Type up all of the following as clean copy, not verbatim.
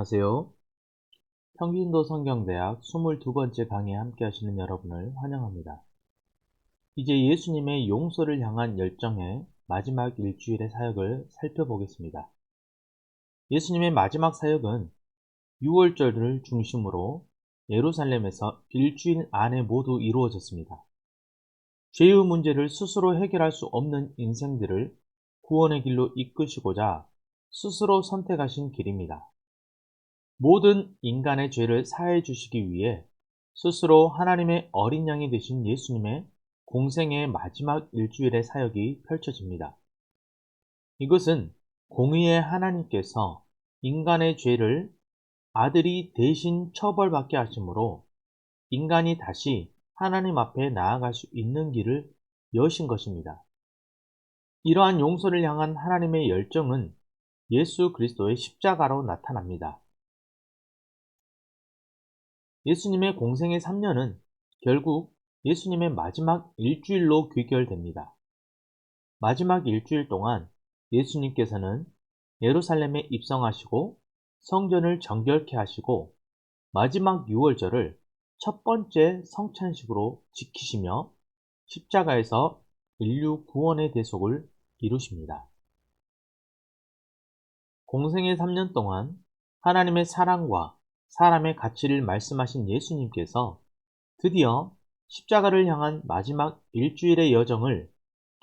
안녕하세요. 평균도 성경대학 22번째 강의에 함께 하시는 여러분을 환영합니다. 이제 예수님의 용서를 향한 열정의 마지막 일주일의 사역을 살펴보겠습니다. 예수님의 마지막 사역은 6월절을 중심으로 예루살렘에서 일주일 안에 모두 이루어졌습니다. 죄의 문제를 스스로 해결할 수 없는 인생들을 구원의 길로 이끄시고자 스스로 선택하신 길입니다. 모든 인간의 죄를 사해 주시기 위해 스스로 하나님의 어린 양이 되신 예수님의 공생의 마지막 일주일의 사역이 펼쳐집니다. 이것은 공의의 하나님께서 인간의 죄를 아들이 대신 처벌받게 하심으로 인간이 다시 하나님 앞에 나아갈 수 있는 길을 여신 것입니다. 이러한 용서를 향한 하나님의 열정은 예수 그리스도의 십자가로 나타납니다. 예수님의 공생의 3년은 결국 예수님의 마지막 일주일로 귀결됩니다. 마지막 일주일 동안 예수님께서는 예루살렘에 입성하시고 성전을 정결케 하시고 마지막 유월절을 첫 번째 성찬식으로 지키시며 십자가에서 인류 구원의 대속을 이루십니다. 공생의 3년 동안 하나님의 사랑과 사람의 가치를 말씀하신 예수님께서 드디어 십자가를 향한 마지막 일주일의 여정을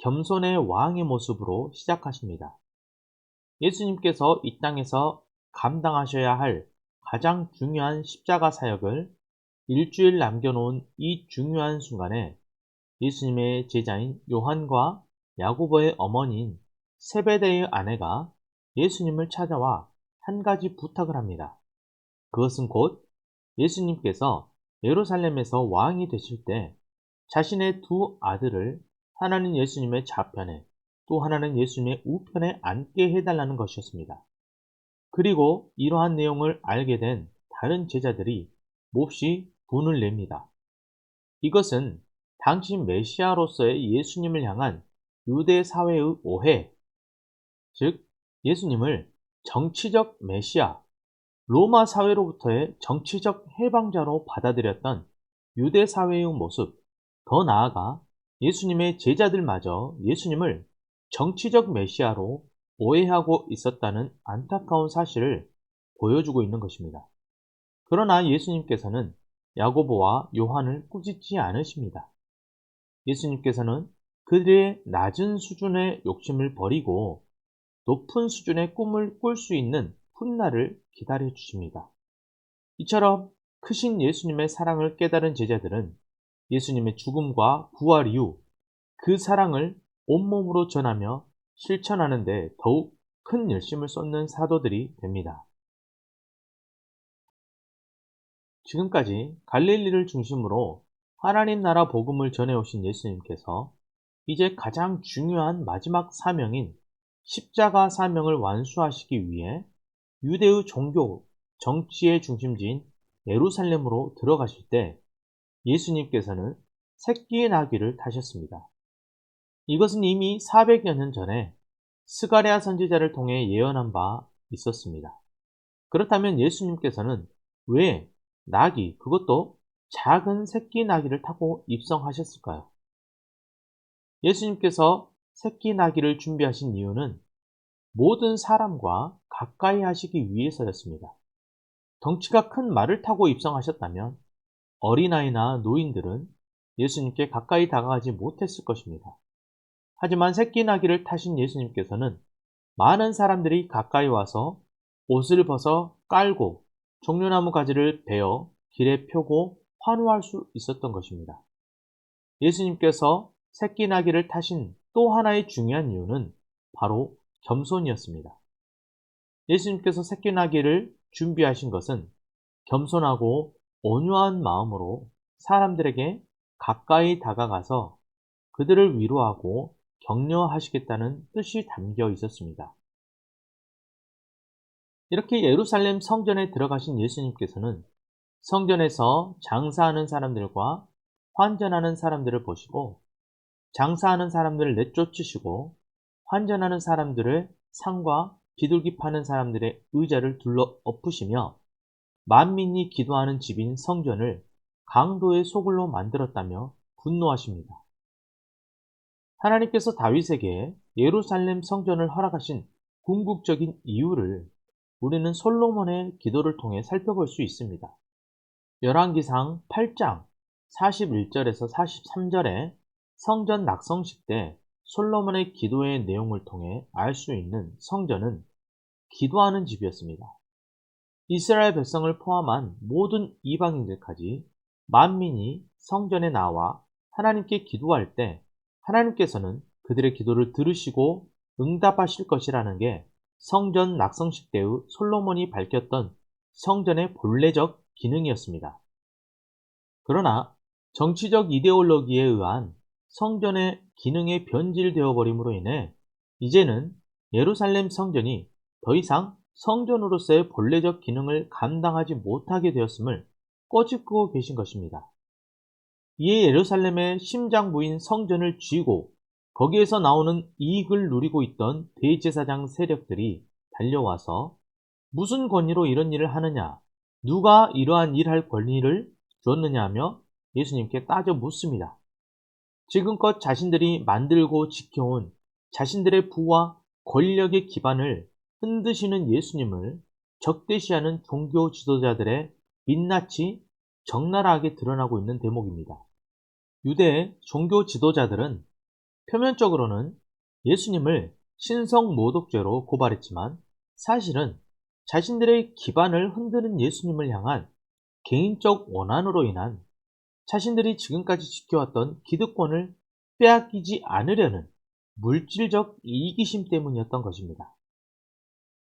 겸손의 왕의 모습으로 시작하십니다. 예수님께서 이 땅에서 감당하셔야 할 가장 중요한 십자가 사역을 일주일 남겨놓은 이 중요한 순간에 예수님의 제자인 요한과 야고보의 어머니인 세베대의 아내가 예수님을 찾아와 한 가지 부탁을 합니다. 그것은 곧 예수님께서 예루살렘에서 왕이 되실 때 자신의 두 아들을 하나는 예수님의 좌편에 또 하나는 예수님의 우편에 앉게 해달라는 것이었습니다. 그리고 이러한 내용을 알게 된 다른 제자들이 몹시 분을 냅니다. 이것은 당시 메시아로서의 예수님을 향한 유대 사회의 오해, 즉 예수님을 정치적 메시아, 로마 사회로부터의 정치적 해방자로 받아들였던 유대 사회의 모습, 더 나아가 예수님의 제자들마저 예수님을 정치적 메시아로 오해하고 있었다는 안타까운 사실을 보여주고 있는 것입니다. 그러나 예수님께서는 야고보와 요한을 꾸짖지 않으십니다. 예수님께서는 그들의 낮은 수준의 욕심을 버리고 높은 수준의 꿈을 꿀 수 있는 훗날을 기다려 주십니다. 이처럼 크신 예수님의 사랑을 깨달은 제자들은 예수님의 죽음과 부활 이후 그 사랑을 온몸으로 전하며 실천하는 데 더욱 큰 열심을 쏟는 사도들이 됩니다. 지금까지 갈릴리를 중심으로 하나님 나라 복음을 전해오신 예수님께서 이제 가장 중요한 마지막 사명인 십자가 사명을 완수하시기 위해 유대의 종교, 정치의 중심지인 예루살렘으로 들어가실 때 예수님께서는 새끼의 나귀를 타셨습니다. 이것은 이미 400여 년 전에 스가랴 선지자를 통해 예언한 바 있었습니다. 그렇다면 예수님께서는 왜 나귀, 그것도 작은 새끼 나귀를 타고 입성하셨을까요? 예수님께서 새끼 나귀를 준비하신 이유는 모든 사람과 가까이 하시기 위해서였습니다. 덩치가 큰 말을 타고 입성하셨다면 어린아이나 노인들은 예수님께 가까이 다가가지 못했을 것입니다. 하지만 새끼 나귀를 타신 예수님께서는 많은 사람들이 가까이 와서 옷을 벗어 깔고 종려나무 가지를 베어 길에 펴고 환호할 수 있었던 것입니다. 예수님께서 새끼 나귀를 타신 또 하나의 중요한 이유는 바로 겸손이었습니다. 예수님께서 새끼 나귀를 준비하신 것은 겸손하고 온유한 마음으로 사람들에게 가까이 다가가서 그들을 위로하고 격려하시겠다는 뜻이 담겨 있었습니다. 이렇게 예루살렘 성전에 들어가신 예수님께서는 성전에서 장사하는 사람들과 환전하는 사람들을 보시고 장사하는 사람들을 내쫓으시고 환전하는 사람들을 상과 비둘기 파는 사람들의 의자를 둘러 엎으시며 만민이 기도하는 집인 성전을 강도의 소굴로 만들었다며 분노하십니다. 하나님께서 다윗에게 예루살렘 성전을 허락하신 궁극적인 이유를 우리는 솔로몬의 기도를 통해 살펴볼 수 있습니다. 열왕기상 8장 41절에서 43절에 성전 낙성식 때 솔로몬의 기도의 내용을 통해 알 수 있는 성전은 기도하는 집이었습니다. 이스라엘 백성을 포함한 모든 이방인들까지 만민이 성전에 나와 하나님께 기도할 때 하나님께서는 그들의 기도를 들으시고 응답하실 것이라는 게 성전 낙성식 때의 솔로몬이 밝혔던 성전의 본래적 기능이었습니다. 그러나 정치적 이데올로기에 의한 성전의 기능이 변질되어 버림으로 인해 이제는 예루살렘 성전이 더 이상 성전으로서의 본래적 기능을 감당하지 못하게 되었음을 꼬집고 계신 것입니다. 이에 예루살렘의 심장부인 성전을 쥐고 거기에서 나오는 이익을 누리고 있던 대제사장 세력들이 달려와서 무슨 권위로 이런 일을 하느냐, 누가 이러한 일할 권리를 줬느냐 하며 예수님께 따져 묻습니다. 지금껏 자신들이 만들고 지켜온 자신들의 부와 권력의 기반을 흔드시는 예수님을 적대시하는 종교 지도자들의 민낯이 적나라하게 드러나고 있는 대목입니다. 유대의 종교 지도자들은 표면적으로는 예수님을 신성 모독죄로 고발했지만 사실은 자신들의 기반을 흔드는 예수님을 향한 개인적 원한으로 인한 자신들이 지금까지 지켜왔던 기득권을 빼앗기지 않으려는 물질적 이기심 때문이었던 것입니다.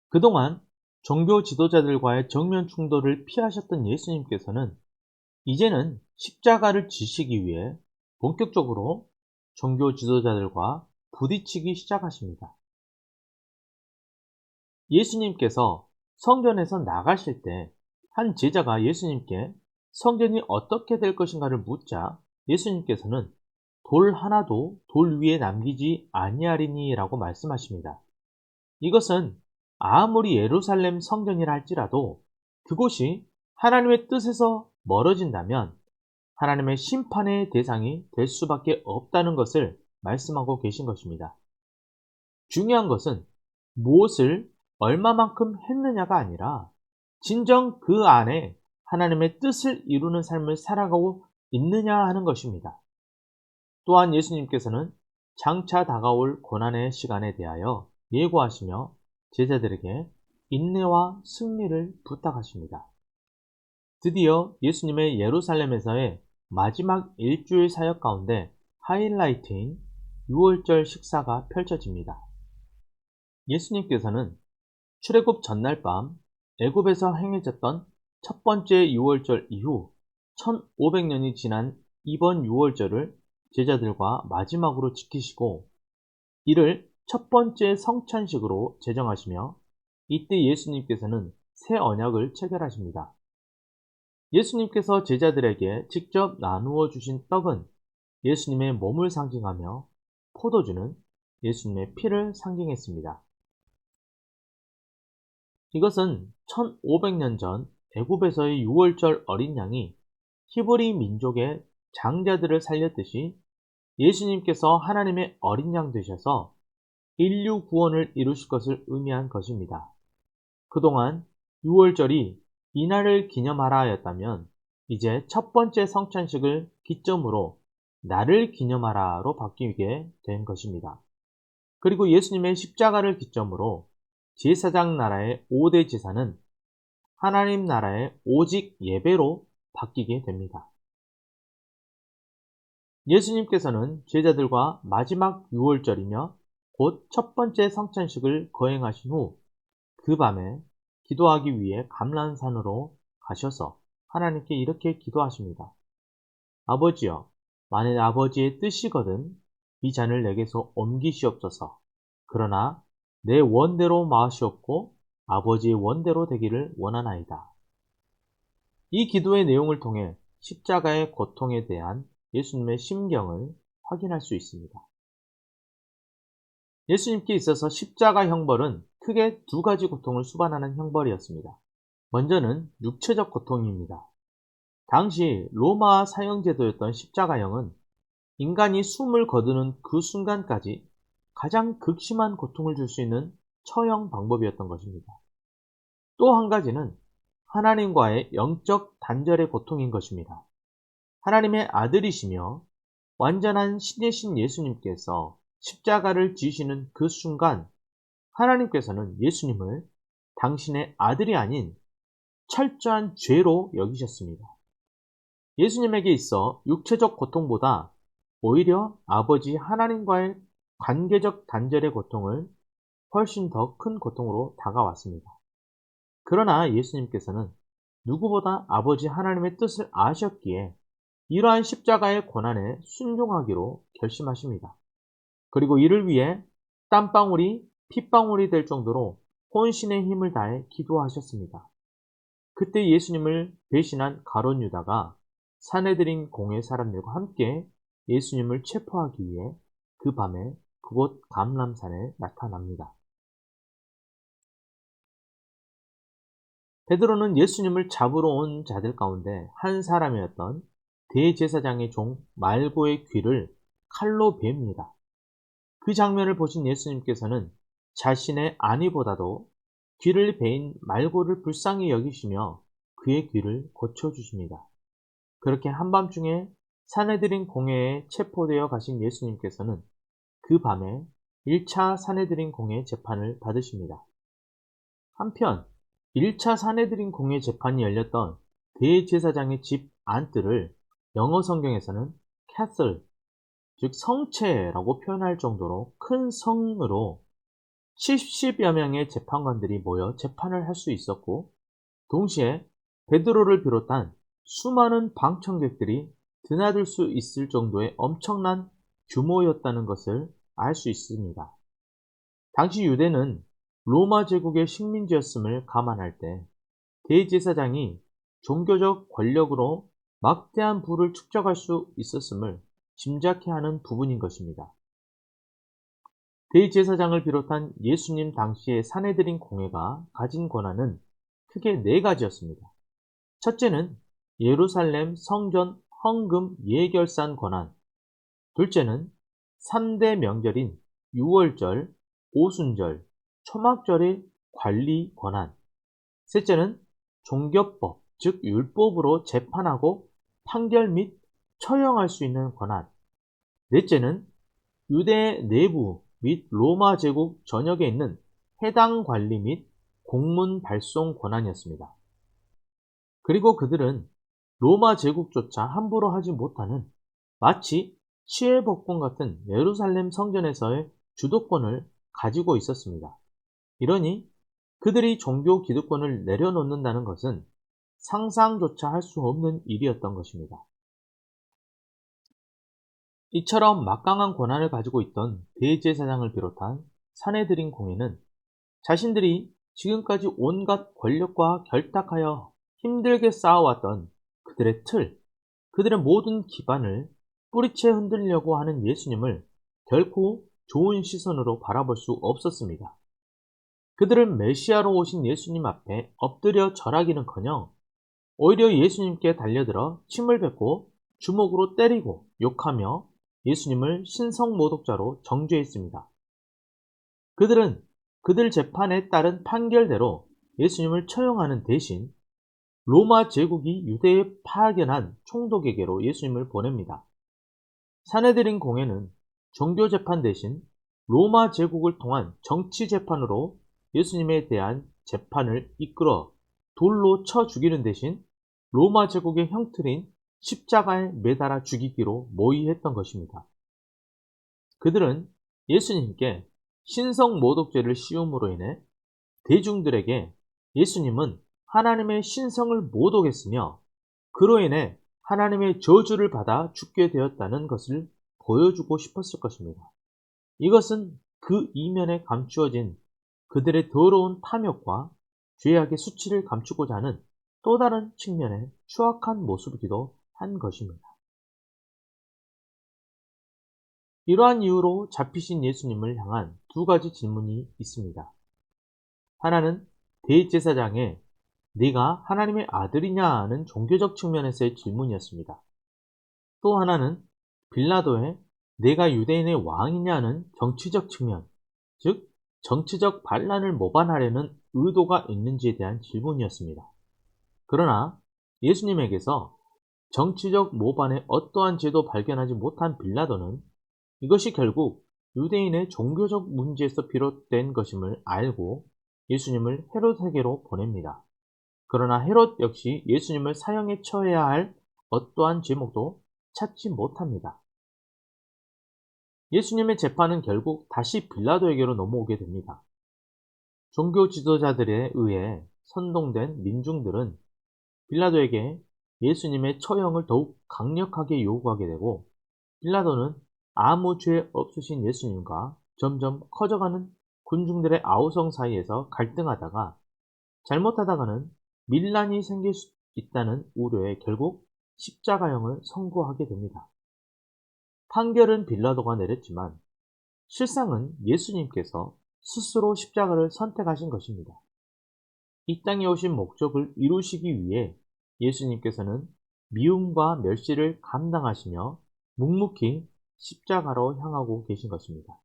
그동안 종교 지도자들과의 정면 충돌을 피하셨던 예수님께서는 이제는 십자가를 지시기 위해 본격적으로 종교 지도자들과 부딪히기 시작하십니다. 예수님께서 성전에서 나가실 때 한 제자가 예수님께 성전이 어떻게 될 것인가를 묻자 예수님께서는 돌 하나도 돌 위에 남기지 아니하리니 라고 말씀하십니다. 이것은 아무리 예루살렘 성전이라 할지라도 그곳이 하나님의 뜻에서 멀어진다면 하나님의 심판의 대상이 될 수밖에 없다는 것을 말씀하고 계신 것입니다. 중요한 것은 무엇을 얼마만큼 했느냐가 아니라 진정 그 안에 하나님의 뜻을 이루는 삶을 살아가고 있느냐 하는 것입니다. 또한 예수님께서는 장차 다가올 고난의 시간에 대하여 예고하시며 제자들에게 인내와 승리를 부탁하십니다. 드디어 예수님의 예루살렘에서의 마지막 일주일 사역 가운데 하이라이트인 6월절 식사가 펼쳐집니다. 예수님께서는 출애굽 전날 밤 애굽에서 행해졌던 첫 번째 6월절 이후 1500년이 지난 이번 6월절을 제자들과 마지막으로 지키시고 이를 첫 번째 성찬식으로 제정하시며 이때 예수님께서는 새 언약을 체결하십니다. 예수님께서 제자들에게 직접 나누어 주신 떡은 예수님의 몸을 상징하며 포도주는 예수님의 피를 상징했습니다. 이것은 1500년 전 애굽에서의 6월절 어린 양이 히브리 민족의 장자들을 살렸듯이 예수님께서 하나님의 어린 양 되셔서 인류 구원을 이루실 것을 의미한 것입니다. 그동안 6월절이 이날을 기념하라 하였다면 이제 첫 번째 성찬식을 기점으로 나를 기념하라로 바뀌게 된 것입니다. 그리고 예수님의 십자가를 기점으로 제사장 나라의 5대 제사는 하나님 나라의 오직 예배로 바뀌게 됩니다. 예수님께서는 제자들과 마지막 6월절이며 곧 첫 번째 성찬식을 거행하신 후 그 밤에 기도하기 위해 감람산으로 가셔서 하나님께 이렇게 기도하십니다. 아버지여, 만일 아버지의 뜻이거든 이 잔을 내게서 옮기시옵소서. 그러나 내 원대로 마시옵고 아버지의 원대로 되기를 원하나이다. 이 기도의 내용을 통해 십자가의 고통에 대한 예수님의 심경을 확인할 수 있습니다. 예수님께 있어서 십자가 형벌은 크게 두 가지 고통을 수반하는 형벌이었습니다. 먼저는 육체적 고통입니다. 당시 로마 사형제도였던 십자가형은 인간이 숨을 거두는 그 순간까지 가장 극심한 고통을 줄 수 있는 처형 방법이었던 것입니다. 또 한 가지는 하나님과의 영적 단절의 고통인 것입니다. 하나님의 아들이시며 완전한 신이신 예수님께서 십자가를 지시는 그 순간 하나님께서는 예수님을 당신의 아들이 아닌 철저한 죄로 여기셨습니다. 예수님에게 있어 육체적 고통보다 오히려 아버지 하나님과의 관계적 단절의 고통을 훨씬 더 큰 고통으로 다가왔습니다. 그러나 예수님께서는 누구보다 아버지 하나님의 뜻을 아셨기에 이러한 십자가의 고난에 순종하기로 결심하십니다. 그리고 이를 위해 땀방울이 핏방울이 될 정도로 혼신의 힘을 다해 기도하셨습니다. 그때 예수님을 배신한 가룟 유다가 산헤드린 공회 사람들과 함께 예수님을 체포하기 위해 그 밤에 그곳 감람산에 나타납니다. 베드로는 예수님을 잡으러 온 자들 가운데 한 사람이었던 대제사장의 종 말고의 귀를 칼로 베입니다. 그 장면을 보신 예수님께서는 자신의 아내보다도 귀를 베인 말고를 불쌍히 여기시며 그의 귀를 고쳐주십니다. 그렇게 한밤중에 산헤드린 공회에 체포되어 가신 예수님께서는 그 밤에 1차 산헤드린 공회 재판을 받으십니다. 한편 1차 산헤드린 공회 재판이 열렸던 대제사장의 집 안뜰을 영어 성경에서는 캐슬, 즉 성체라고 표현할 정도로 큰 성으로 70여 명의 재판관들이 모여 재판을 할 수 있었고, 동시에 베드로를 비롯한 수많은 방청객들이 드나들 수 있을 정도의 엄청난 규모였다는 것을 알 수 있습니다. 당시 유대는 로마 제국의 식민지였음을 감안할 때 대제사장이 종교적 권력으로 막대한 부를 축적할 수 있었음을 짐작케 하는 부분인 것입니다. 대제사장을 비롯한 예수님 당시의 산헤드린 공회가 가진 권한은 크게 네 가지였습니다. 첫째는 예루살렘 성전 헌금 예결산 권한, 둘째는 3대 명절인 유월절, 오순절, 초막절의 관리 권한, 셋째는 종교법, 즉 율법으로 재판하고 판결 및 처형할 수 있는 권한, 넷째는 유대 내부 및 로마 제국 전역에 있는 해당 관리 및 공문 발송 권한이었습니다. 그리고 그들은 로마 제국조차 함부로 하지 못하는 마치 시해복권 같은 예루살렘 성전에서의 주도권을 가지고 있었습니다. 이러니 그들이 종교 기득권을 내려놓는다는 것은 상상조차 할 수 없는 일이었던 것입니다. 이처럼 막강한 권한을 가지고 있던 대제사장을 비롯한 산헤드린 공회는 자신들이 지금까지 온갖 권력과 결탁하여 힘들게 쌓아왔던 그들의 틀, 그들의 모든 기반을 뿌리채 흔들려고 하는 예수님을 결코 좋은 시선으로 바라볼 수 없었습니다. 그들은 메시아로 오신 예수님 앞에 엎드려 절하기는커녕 오히려 예수님께 달려들어 침을 뱉고 주먹으로 때리고 욕하며 예수님을 신성모독자로 정죄했습니다. 그들은 그들 재판에 따른 판결대로 예수님을 처형하는 대신 로마 제국이 유대에 파견한 총독에게로 예수님을 보냅니다. 산헤드린 공회는 종교재판 대신 로마 제국을 통한 정치재판으로 예수님에 대한 재판을 이끌어 돌로 쳐 죽이는 대신 로마 제국의 형틀인 십자가에 매달아 죽이기로 모의했던 것입니다. 그들은 예수님께 신성모독죄를 씌움으로 인해 대중들에게 예수님은 하나님의 신성을 모독했으며 그로 인해 하나님의 저주를 받아 죽게 되었다는 것을 보여주고 싶었을 것입니다. 이것은 그 이면에 감추어진 그들의 더러운 탐욕과 죄악의 수치를 감추고자 하는 또 다른 측면의 추악한 모습이기도 한 것입니다. 이러한 이유로 잡히신 예수님을 향한 두 가지 질문이 있습니다. 하나는 대제사장의 네가 하나님의 아들이냐는 종교적 측면에서의 질문이었습니다. 또 하나는 빌라도의 내가 유대인의 왕이냐는 정치적 측면, 즉 정치적 반란을 모반하려는 의도가 있는지에 대한 질문이었습니다. 그러나 예수님에게서 정치적 모반의 어떠한 죄도 발견하지 못한 빌라도는 이것이 결국 유대인의 종교적 문제에서 비롯된 것임을 알고 예수님을 헤롯에게로 보냅니다. 그러나 헤롯 역시 예수님을 사형에 처해야 할 어떠한 제목도 찾지 못합니다. 예수님의 재판은 결국 다시 빌라도에게로 넘어오게 됩니다. 종교 지도자들에 의해 선동된 민중들은 빌라도에게 예수님의 처형을 더욱 강력하게 요구하게 되고, 빌라도는 아무 죄 없으신 예수님과 점점 커져가는 군중들의 아우성 사이에서 갈등하다가 잘못하다가는 밀란이 생길 수 있다는 우려에 결국 십자가형을 선고하게 됩니다. 판결은 빌라도가 내렸지만 실상은 예수님께서 스스로 십자가를 선택하신 것입니다. 이 땅에 오신 목적을 이루시기 위해 예수님께서는 미움과 멸시를 감당하시며 묵묵히 십자가로 향하고 계신 것입니다.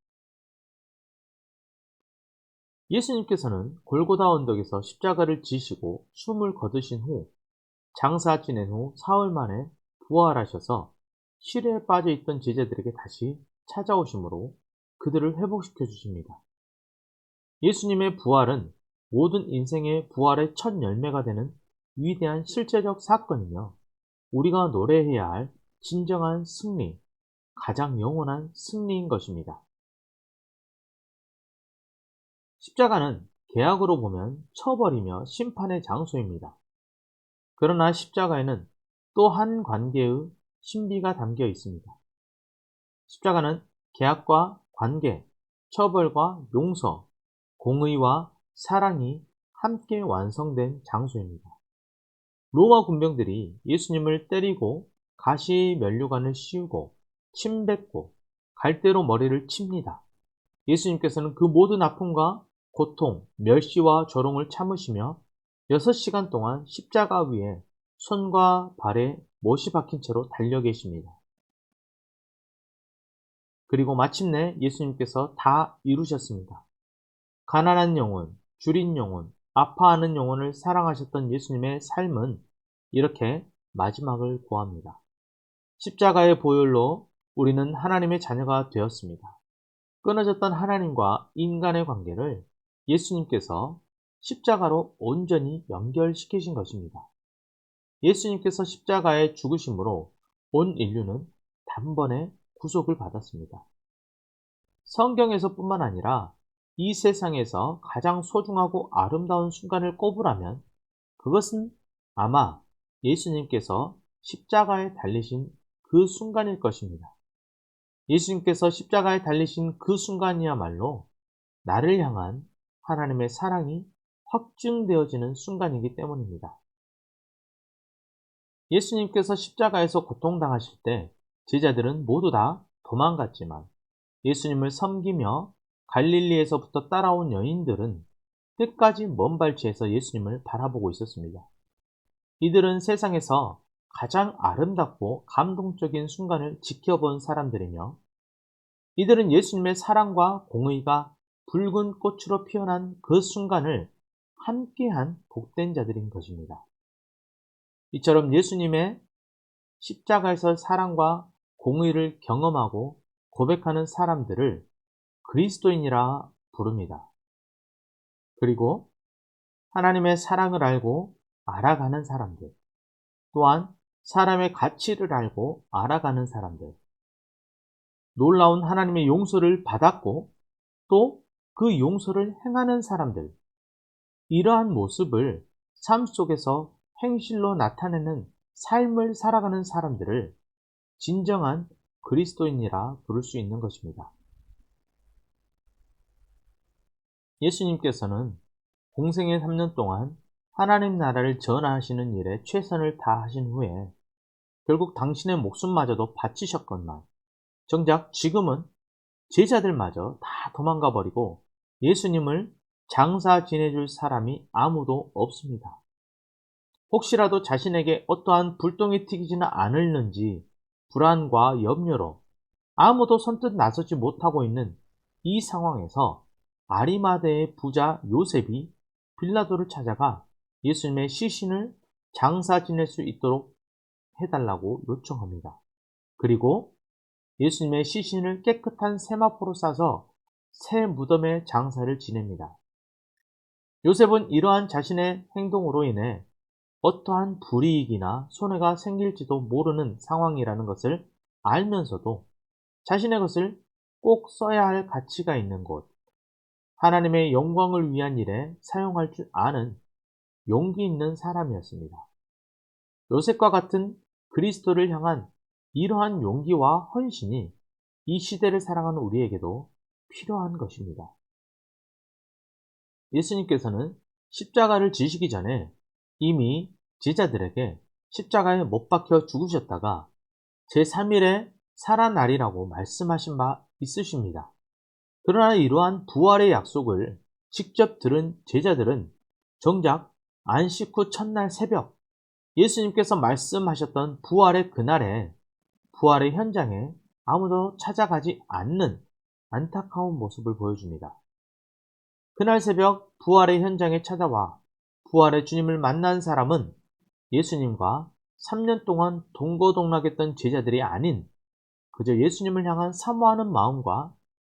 예수님께서는 골고다 언덕에서 십자가를 지시고 숨을 거두신 후 장사 지낸 후 사흘 만에 부활하셔서 시래에 빠져 있던 제자들에게 다시 찾아오심으로 그들을 회복시켜 주십니다. 예수님의 부활은 모든 인생의 부활의 첫 열매가 되는 위대한 실제적 사건이며 우리가 노래해야 할 진정한 승리, 가장 영원한 승리인 것입니다. 십자가는 개약으로 보면 처벌이며 심판의 장소입니다. 그러나 십자가에는 또 한 관계의 신비가 담겨 있습니다. 십자가는 계약과 관계, 처벌과 용서, 공의와 사랑이 함께 완성된 장소입니다. 로마 군병들이 예수님을 때리고 가시 면류관을 씌우고 침 뱉고 갈대로 머리를 칩니다. 예수님께서는 그 모든 아픔과 고통, 멸시와 조롱을 참으시며 6시간 동안 십자가 위에 손과 발에 못이 박힌 채로 달려 계십니다. 그리고 마침내 예수님께서 다 이루셨습니다. 가난한 영혼, 줄인 영혼, 아파하는 영혼을 사랑하셨던 예수님의 삶은 이렇게 마지막을 고합니다. 십자가의 보혈로 우리는 하나님의 자녀가 되었습니다. 끊어졌던 하나님과 인간의 관계를 예수님께서 십자가로 온전히 연결시키신 것입니다. 예수님께서 십자가에 죽으심으로 온 인류는 단번에 구속을 받았습니다. 성경에서 뿐만 아니라 이 세상에서 가장 소중하고 아름다운 순간을 꼽으라면 그것은 아마 예수님께서 십자가에 달리신 그 순간일 것입니다. 예수님께서 십자가에 달리신 그 순간이야말로 나를 향한 하나님의 사랑이 확증되어지는 순간이기 때문입니다. 예수님께서 십자가에서 고통당하실 때 제자들은 모두 다 도망갔지만 예수님을 섬기며 갈릴리에서부터 따라온 여인들은 끝까지 먼 발치에서 예수님을 바라보고 있었습니다. 이들은 세상에서 가장 아름답고 감동적인 순간을 지켜본 사람들이며 이들은 예수님의 사랑과 공의가 붉은 꽃으로 피어난 그 순간을 함께한 복된 자들인 것입니다. 이처럼 예수님의 십자가에서 사랑과 공의를 경험하고 고백하는 사람들을 그리스도인이라 부릅니다. 그리고 하나님의 사랑을 알고 알아가는 사람들, 또한 사람의 가치를 알고 알아가는 사람들, 놀라운 하나님의 용서를 받았고 또 그 용서를 행하는 사람들, 이러한 모습을 삶 속에서 행실로 나타내는 삶을 살아가는 사람들을 진정한 그리스도인이라 부를 수 있는 것입니다. 예수님께서는 공생의 3년 동안 하나님 나라를 전하시는 일에 최선을 다하신 후에 결국 당신의 목숨마저도 바치셨건만 정작 지금은 제자들마저 다 도망가 버리고 예수님을 장사 지내줄 사람이 아무도 없습니다. 혹시라도 자신에게 어떠한 불똥이 튀기지는 않을는지 불안과 염려로 아무도 선뜻 나서지 못하고 있는 이 상황에서 아리마대의 부자 요셉이 빌라도를 찾아가 예수님의 시신을 장사 지낼 수 있도록 해달라고 요청합니다. 그리고 예수님의 시신을 깨끗한 세마포로 싸서 새 무덤에 장사를 지냅니다. 요셉은 이러한 자신의 행동으로 인해 어떠한 불이익이나 손해가 생길지도 모르는 상황이라는 것을 알면서도 자신의 것을 꼭 써야 할 가치가 있는 곳, 하나님의 영광을 위한 일에 사용할 줄 아는 용기 있는 사람이었습니다. 요셉과 같은 그리스도를 향한 이러한 용기와 헌신이 이 시대를 살아가는 우리에게도 필요한 것입니다. 예수님께서는 십자가를 지시기 전에 이미 제자들에게 십자가에 못 박혀 죽으셨다가 제3일에 살아나리라고 말씀하신 바 있으십니다. 그러나 이러한 부활의 약속을 직접 들은 제자들은 정작 안식 후 첫날 새벽 예수님께서 말씀하셨던 부활의 그날에 부활의 현장에 아무도 찾아가지 않는 안타까운 모습을 보여줍니다. 그날 새벽 부활의 현장에 찾아와 부활의 주님을 만난 사람은 예수님과 3년 동안 동거동락했던 제자들이 아닌 그저 예수님을 향한 사모하는 마음과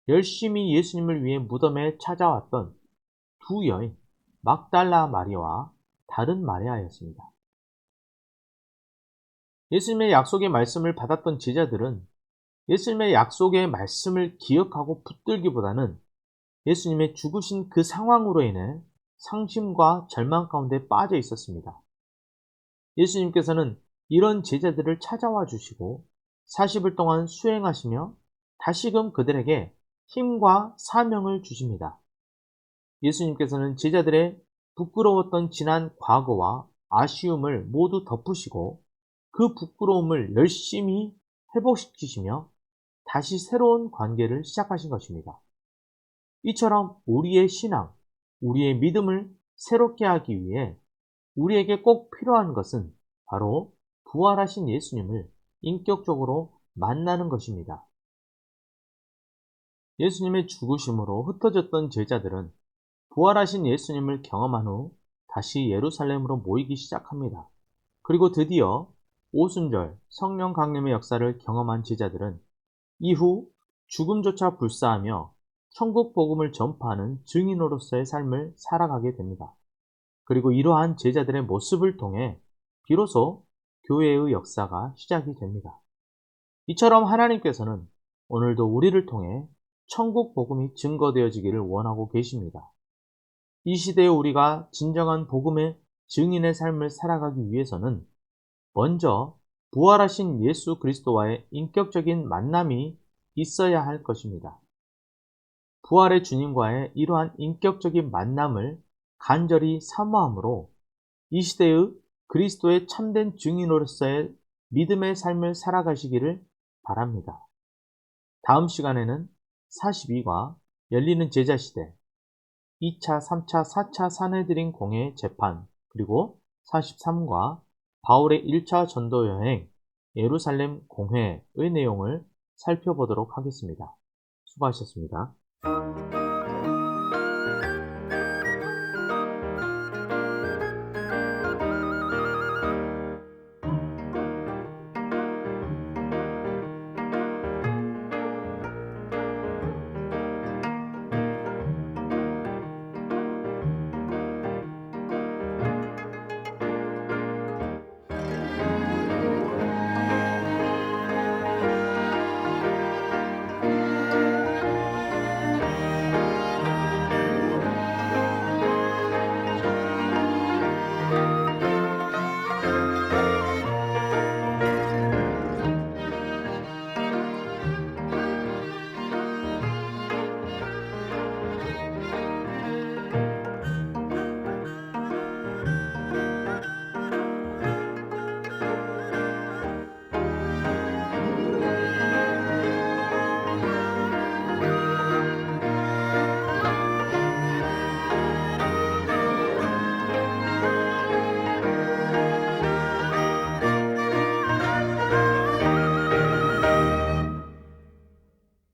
열심히 예수님을 위해 무덤에 찾아왔던 두 여인, 막달라 마리아와 다른 마리아였습니다. 예수님의 약속의 말씀을 받았던 제자들은 예수님의 약속의 말씀을 기억하고 붙들기보다는 예수님의 죽으신 그 상황으로 인해 상심과 절망 가운데 빠져 있었습니다. 예수님께서는 이런 제자들을 찾아와 주시고 40일 동안 수행하시며 다시금 그들에게 힘과 사명을 주십니다. 예수님께서는 제자들의 부끄러웠던 지난 과거와 아쉬움을 모두 덮으시고 그 부끄러움을 열심히 회복시키시며 다시 새로운 관계를 시작하신 것입니다. 이처럼 우리의 신앙, 우리의 믿음을 새롭게 하기 위해 우리에게 꼭 필요한 것은 바로 부활하신 예수님을 인격적으로 만나는 것입니다. 예수님의 죽으심으로 흩어졌던 제자들은 부활하신 예수님을 경험한 후 다시 예루살렘으로 모이기 시작합니다. 그리고 드디어 오순절 성령 강림의 역사를 경험한 제자들은 이후 죽음조차 불사하며 천국 복음을 전파하는 증인으로서의 삶을 살아가게 됩니다. 그리고 이러한 제자들의 모습을 통해 비로소 교회의 역사가 시작이 됩니다. 이처럼 하나님께서는 오늘도 우리를 통해 천국 복음이 증거되어지기를 원하고 계십니다. 이 시대에 우리가 진정한 복음의 증인의 삶을 살아가기 위해서는 먼저 부활하신 예수 그리스도와의 인격적인 만남이 있어야 할 것입니다. 부활의 주님과의 이러한 인격적인 만남을 간절히 사모함으로 이 시대의 그리스도의 참된 증인으로서의 믿음의 삶을 살아가시기를 바랍니다. 다음 시간에는 42과 열리는 제자시대, 2차, 3차, 4차 산헤드린 공회 재판, 그리고 43과 바울의 1차 전도 여행, 예루살렘 공회의 내용을 살펴보도록 하겠습니다. 수고하셨습니다.